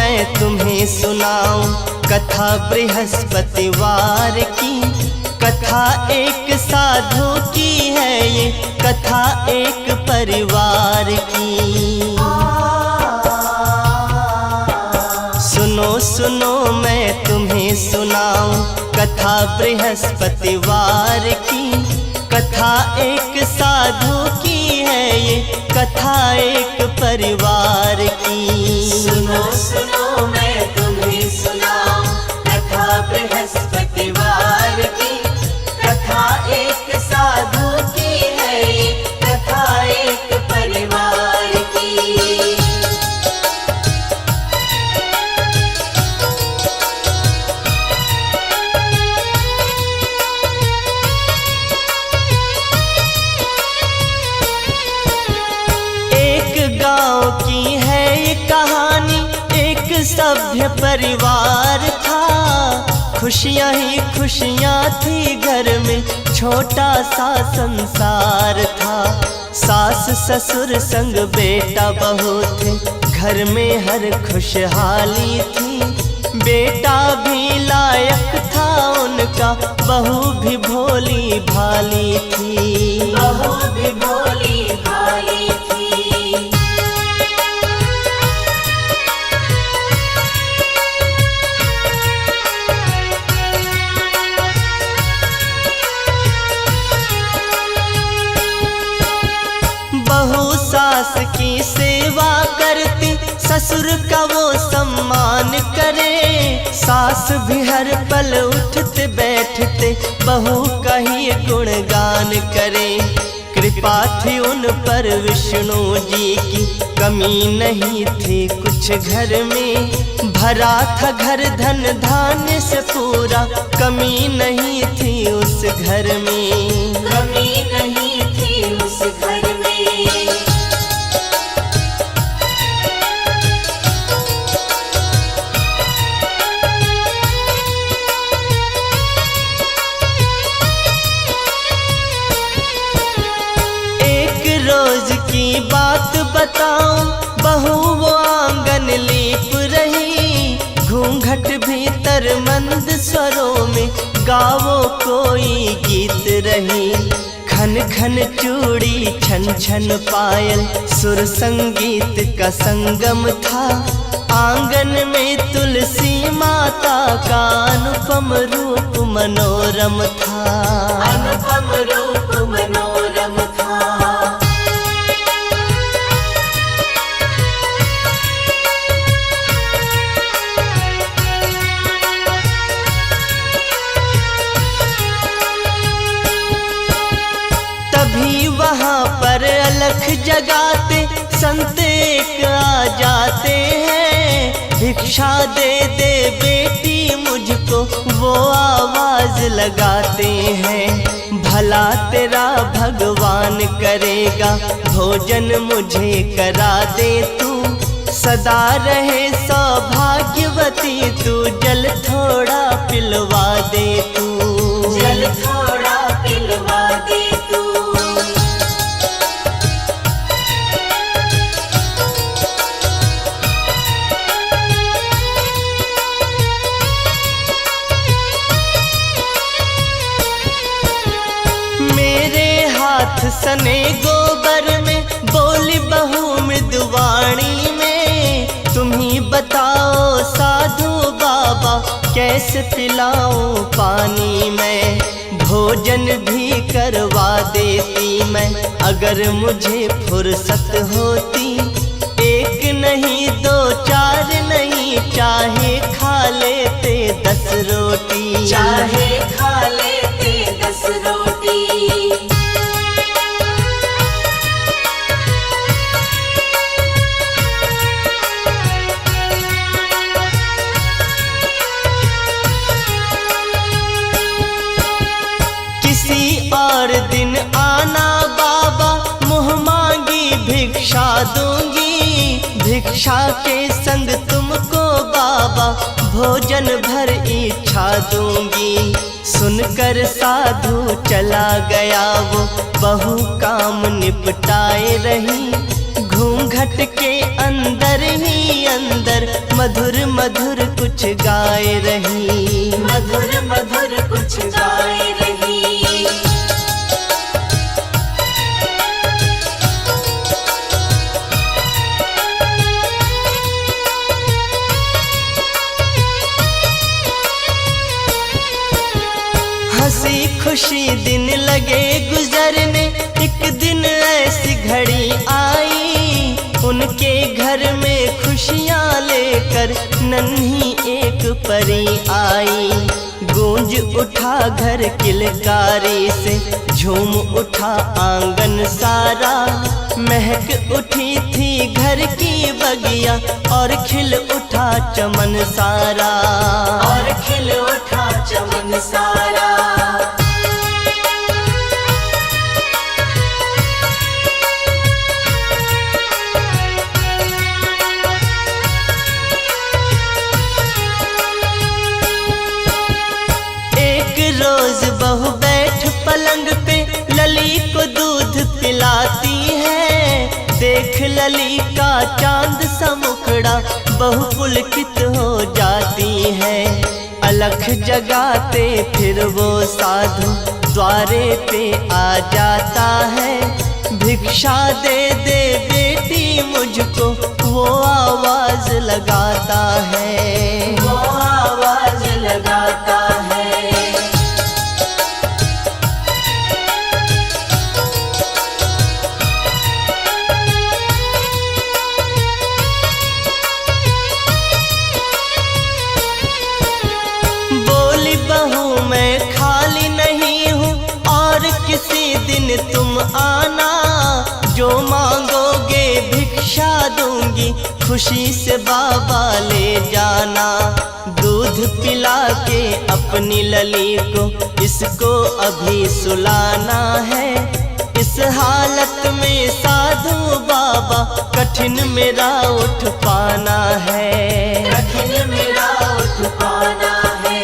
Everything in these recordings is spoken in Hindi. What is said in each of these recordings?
मैं तुम्हें सुनाऊं कथा बृहस्पतिवार की। कथा एक साधु की है ये, कथा एक परिवार की। सुनो सुनो मैं तुम्हें सुनाऊं कथा बृहस्पतिवार की। कथा एक साधु की है ये, कथा एक परिवार की। सुनो सुनो मैं तुम्हें सुनाऊं कथा बृहस्पतिवार की। कथा एक साधु की है ये, कथा एक परिवार की। गाँव की है ये कहानी, एक सभ्य परिवार था। खुशियाँ ही खुशियाँ थी घर में, छोटा सा संसार था। सास ससुर संग बेटा बहू थे, घर में हर खुशहाली थी। बेटा भी लायक था उनका, बहू भी भोली भाली थी। बहू भी भोली भाली थी। बहू सास की सेवा करती, ससुर का वो सम्मान करे। सास भी हर पल उठते बैठते, बहू का ही गुणगान करे। कृपा थी उन पर विष्णु जी की, कमी नहीं थी कुछ घर में। भरा था घर धन धान्य से पूरा, कमी नहीं थी उस घर में। कमी नहीं थी उस घर में। रोज की बात बताऊं, बहू वो आंगन लीप रही। घूंघट भीतर मंद स्वरों में, गावो कोई गीत रही। खन खन चूड़ी छन छन पायल, सुर संगीत का संगम था। आंगन में तुलसी माता का अनुपम रूप मनोरम था। अनुपम रूप मनोरम था। तभी वहाँ पर अलख जगाते, संत एक आ जाते हैं। भिक्षा दे दे बेटी मुझको, वो आवाज लगाते हैं। भला तेरा भगवान करेगा, भोजन मुझे करा दे तू। सदा रहे सौभाग्यवती तू, जल थोड़ा पिलवा दे तू। जल थोड़ा पिलवा दे तू। मेरे हाथ सने गोबर में, बोली बहू मृदुवाणी में। तुम ही बताओ साधु बाबा, कैसे पिलाऊं पानी में। भोजन भी करवा देती मैं, अगर मुझे फुर्सत होती। एक नहीं दो चार नहीं, चाहे खा लेते 10 रोटी। चाहे खा लेते 10 रोटी। किसी और दिन आना बाबा, मुँह मांगी भिक्षा दूंगी। भिक्षा के संग तुमको बाबा, भोजन भर इच्छा दूंगी। सुनकर साधु चला गया वो, बहू काम निपटाए रही। घूंघट के अंदर ही अंदर मधुर मधुर कुछ गाए रही, मधुर मधुर कुछ गाए रही। हंसी खुशी दिन लगे गुजरने, एक दिन ऐसी घड़ी आई, उनके घर में खुशियाँ लेकर नन्ही एक परी आई। गूंज उठा घर किलकारी से, झूम उठा आंगन सारा, महक उठी थी घर की बगिया और खिल उठा चमन सारा, और खिल उठा चमन सारा। रोज बहू बैठ पलंग पे लली को दूध पिलाती है, देख लली का चांद सा मुखड़ा बहू पुलकित हो जाती है। अलख जगाते फिर वो साधु द्वारे पे आ जाता है, भिक्षा दे दे बेटी मुझको वो आवाज लगाता है, वो आवाज लगाता है। बहू मैं खाली नहीं हूँ और किसी दिन तुम आना, जो मांगोगे भिक्षा दूंगी खुशी से बाबा ले जाना। दूध पिला के अपनी लली को इसको अभी सुलाना है, इस हालत में साधु बाबा कठिन मेरा उठ पाना है, कठिन मेरा उठ पाना है।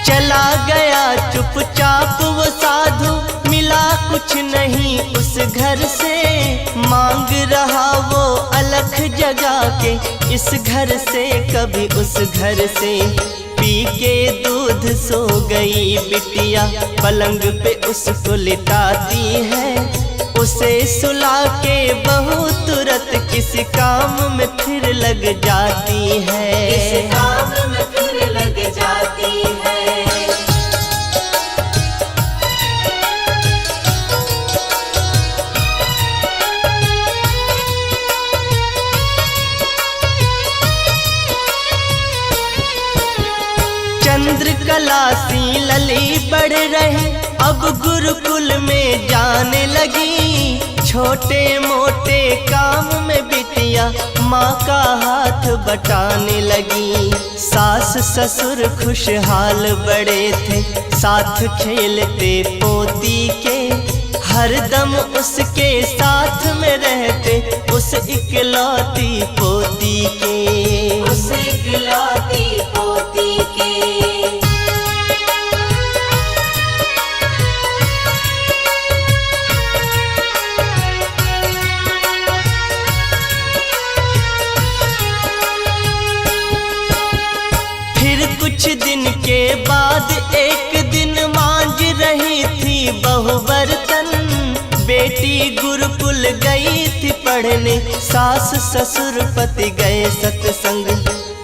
चला गया चुपचाप वो साधु, मिला कुछ नहीं उस घर से, मांग रहा वो अलख जगा के इस घर से कभी उस घर से। पी के दूध सो गई बिटिया, पलंग पे उसको लिटाती है, उसे सुला के बहू तुरंत किसी काम में फिर लग जाती है, किसी काम में फिर लग जाती है। चंद्रकला सी लली बढ़ रही, अब गुरुकुल में जाने लगी, छोटे मोटे काम में बिटिया माँ का हाथ बटाने लगी। सास ससुर खुशहाल बड़े थे, साथ खेलते पोती के, हरदम उसके साथ में रहते उस इकलौती पोती के, उस इकलौती पोती के। कुछ दिन के बाद एक दिन मांझ रही थी बहू बर्तन, बेटी गुरुकुल गई थी पढ़ने, सास ससुर पति गए सत्संग,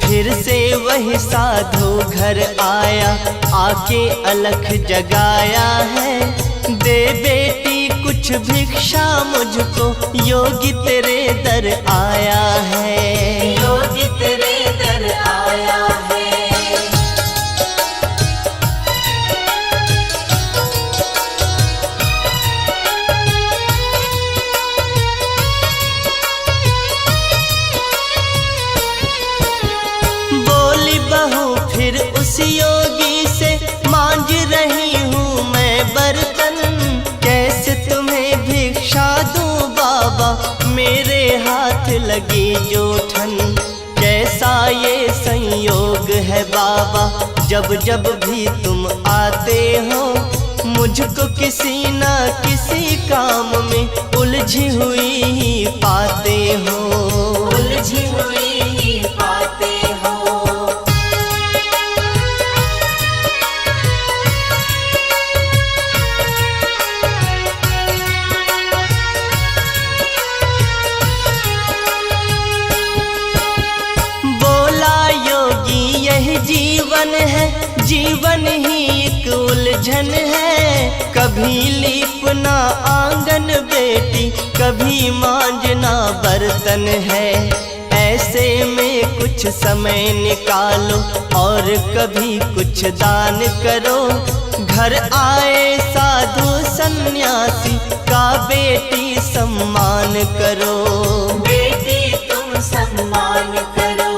फिर से वही साधु घर आया, आके अलख जगाया है, दे बेटी कुछ भिक्षा मुझको, योगी तेरे दर आया है, योगी तेरे दर आया है। फिर उस योगी से मांझ रही हूँ मैं बर्तन, कैसे तुम्हें भिक्षा दूँ बाबा, मेरे हाथ लगी जो ठन, कैसा ये संयोग है बाबा, जब जब भी तुम आते हो मुझको किसी न किसी काम में उलझी हुई ही पाते हो, उलझी हुई ही पाते हो। बोला योगी यही जीवन है, जीवन ही एक उलझन है। कभी लीपना आंगन बेटी, कभी मांजना बर्तन है। ऐसे में कुछ समय निकालो और कभी कुछ दान करो। घर आए साधु सन्यासी का बेटी सम्मान करो, बेटी तुम सम्मान करो।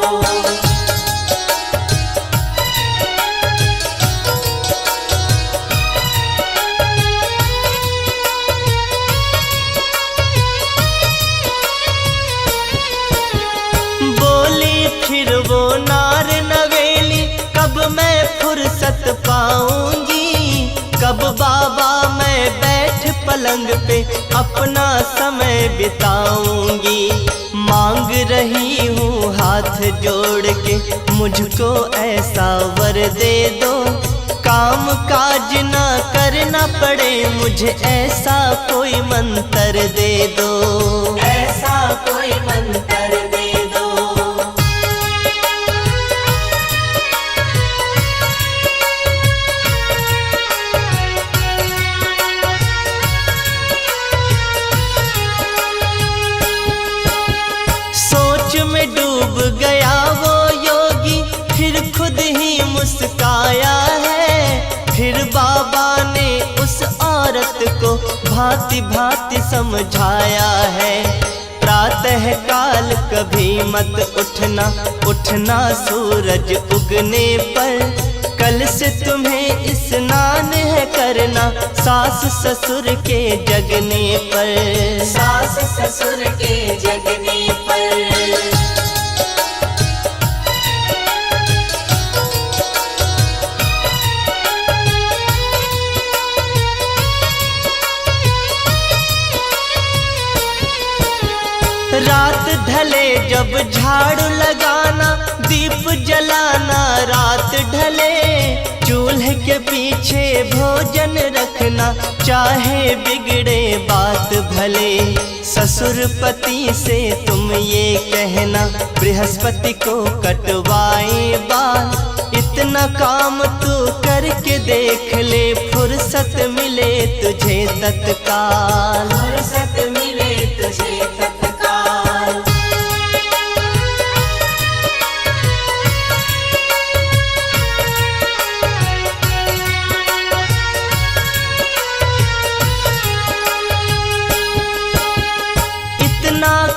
फिर वो नार नवेली, कब मैं फुर्सत पाऊंगी, कब बाबा मैं बैठ पलंग पे अपना समय बिताऊंगी। मांग रही हूँ हाथ जोड़ के मुझको ऐसा वर दे दो, काम काज ना करना पड़े मुझे ऐसा कोई मंत्र दे दो, ऐसा कोई मंत्र दे दो। में डूब गया वो योगी, फिर खुद ही मुस्काया है। फिर बाबा ने उस औरत को भांति भांति समझाया है। प्रातः काल कभी मत उठना, उठना सूरज उगने पर। कल से तुम्हें स्नान है करना सास ससुर के जगने पर, सास ससुर के जगने पर। रात ढले जब झाड़ू लगाना, दीप जलाना रात ढले। चूल्हे के पीछे भोजन रखना, चाहे बिगड़े बात भले। ससुर पति से तुम ये कहना, बृहस्पति को कटवाए बाल। इतना काम तू करके देख ले, फुर्सत मिले तुझे तत्काल, फुर्सत मिले तुझे तत्काल।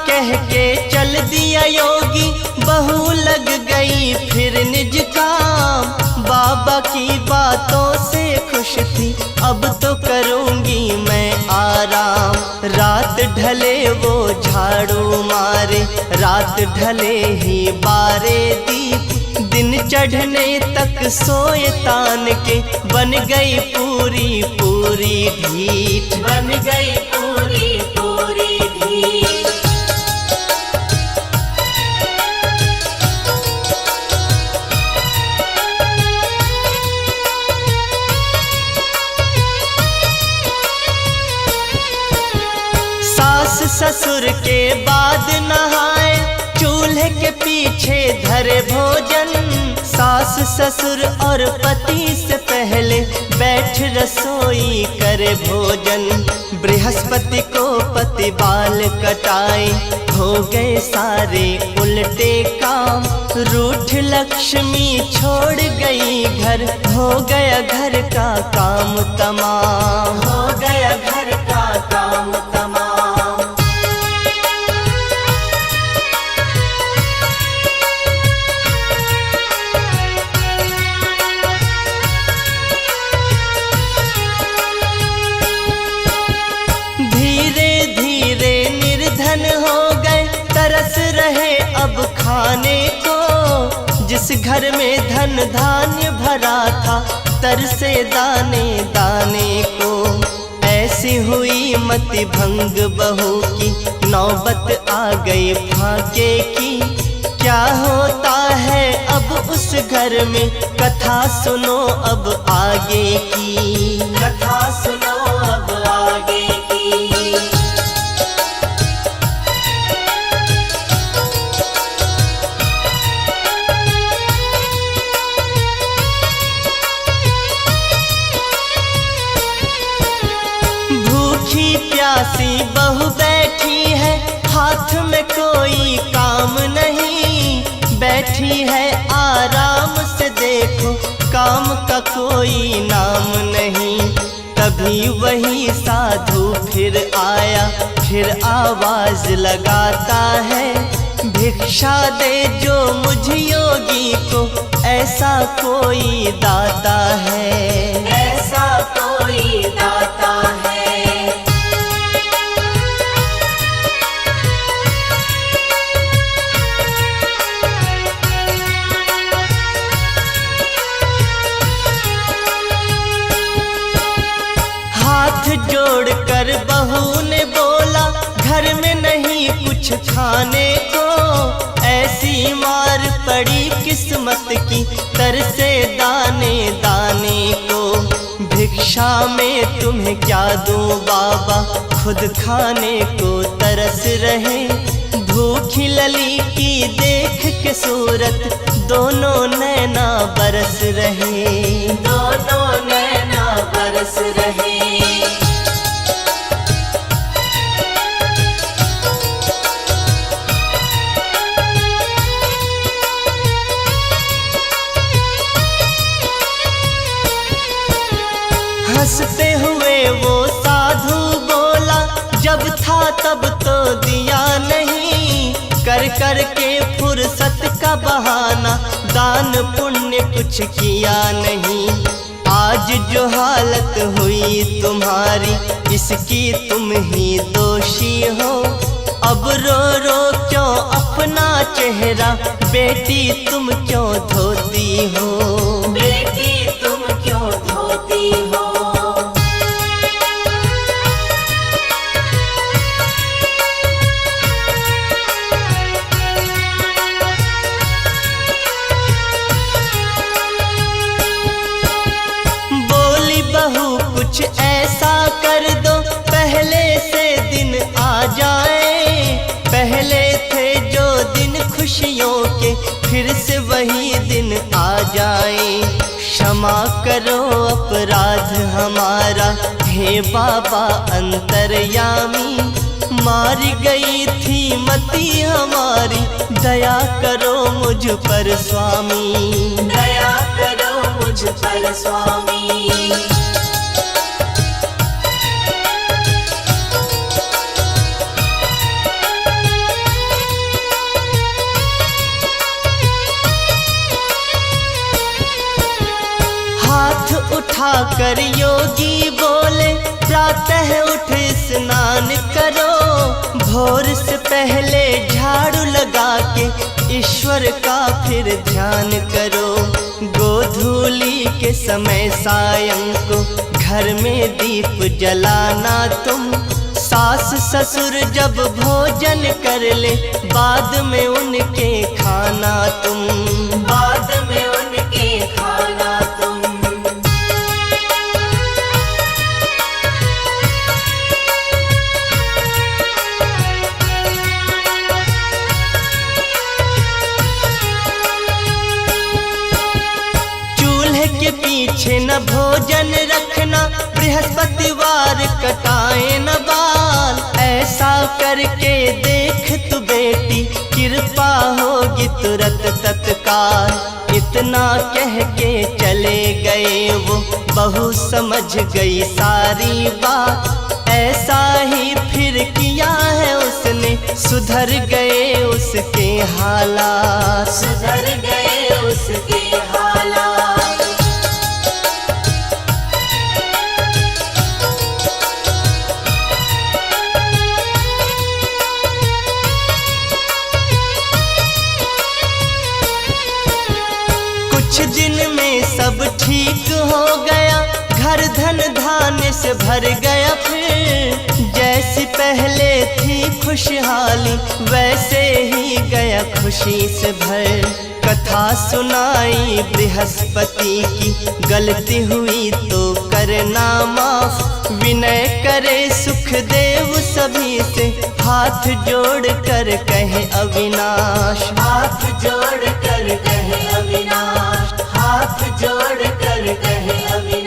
कह के चल दिया योगी, बहू लग गई फिर निज काम। बाबा की बातों से खुश थी, अब तो करूंगी मैं आराम। रात ढले वो झाड़ू मारे, रात ढले ही बारे दीप। दिन चढ़ने तक सोए तान के, बन गई पूरी पूरी ढीठ, बन गई पूरी पूरी ढीठ। ससुर के बाद नहाए, चूल्हे के पीछे धरे भोजन। सास ससुर और पति से पहले बैठ रसोई करे भोजन। बृहस्पति को पति बाल कटाए, हो गए सारे उल्टे काम। रूठ लक्ष्मी छोड़ गई घर, हो गया घर का काम तमाम, हो गया घर का काम तमाम। निर्धन हो गए, तरस रहे अब खाने को। जिस उस घर में धन धान्य भरा था, तरसे दाने दाने को। ऐसी हुई मति भंग बहू की, नौबत आ गई फाके की। क्या होता है अब उस घर में, कथा सुनो अब आगे की। कथा सुनो अब आगे की। भूखी प्यासी बहू बैठी है, हाथ में कोई काम नहीं। बैठी है आराम से, देखो काम का कोई नाम नहीं। तभी वही साधु फिर आया, फिर आवाज लगाता है, भिक्षा दे जो मुझ योगी को, ऐसा कोई दाता है। ऐसा कोई दाता है। हाथ जोड़कर बहू ने बोला, घर में नहीं कुछ खाने को। ऐसी मार पड़ी किस्मत की, तरसे दाने दाने को। भिक्षा में तुम्हें क्या दूं बाबा, खुद खाने को तरस रहे। भूखी लली की देख के सूरत, दोनों नैना बरस रहे। दोनों नैना बरस रहे। हंसते हुए वो साधु बोला, जब था तब तो दिया नहीं। कर कर के फुर्सत का बहाना, दान पुण्य कुछ किया नहीं। आज जो हालत हुई तुम्हारी, इसकी तुम ही दोषी हो। अब रो रो क्यों अपना चेहरा, बेटी तुम क्यों धोती हो। बेटी तुम क्यों धोती हो। बहू कुछ ऐसा कर दो, पहले से दिन आ जाए। पहले थे जो दिन खुशियों के, फिर से वही दिन आ जाए। क्षमा करो अपराध हमारा, हे बाबा अंतर्यामी। मारी गई थी मति हमारी, दया करो मुझ पर स्वामी। दया करो मुझ पर स्वामी। हाथ उठाकर योगी बोले, प्रातः उठ स्नान करो। भोर से पहले झाड़ू लगा के, ईश्वर का फिर ध्यान करो। गोधूली के समय सायं को, घर में दीप जलाना तुम। सास ससुर जब भोजन कर ले, बाद में उनके खाना तुम। बाद में उनके खाना तुम। के पीछे न भोजन रखना, बृहस्पतिवार कटाए न बाल। ऐसा करके देख तू बेटी, कृपा होगी तुरंत तत्काल। इतना कह के चले गए वो, बहू समझ गई सारी बात। ऐसा ही फिर किया है उसने, सुधर गए उसके हालात। सुधर गए उसके हालात। हो गया, घर धन धान्य से भर गया फिर। जैसी पहले थी खुशहाली वैसे ही गया खुशी से भर। कथा सुनाई बृहस्पति की, गलती हुई तो करना माफ। विनय करे सुखदेव सभी से, हाथ जोड़ कर कहे अविनाश। हाथ जोड़ कर कहे अविनाश, हाथ जोड़ कर कहे अविनाश।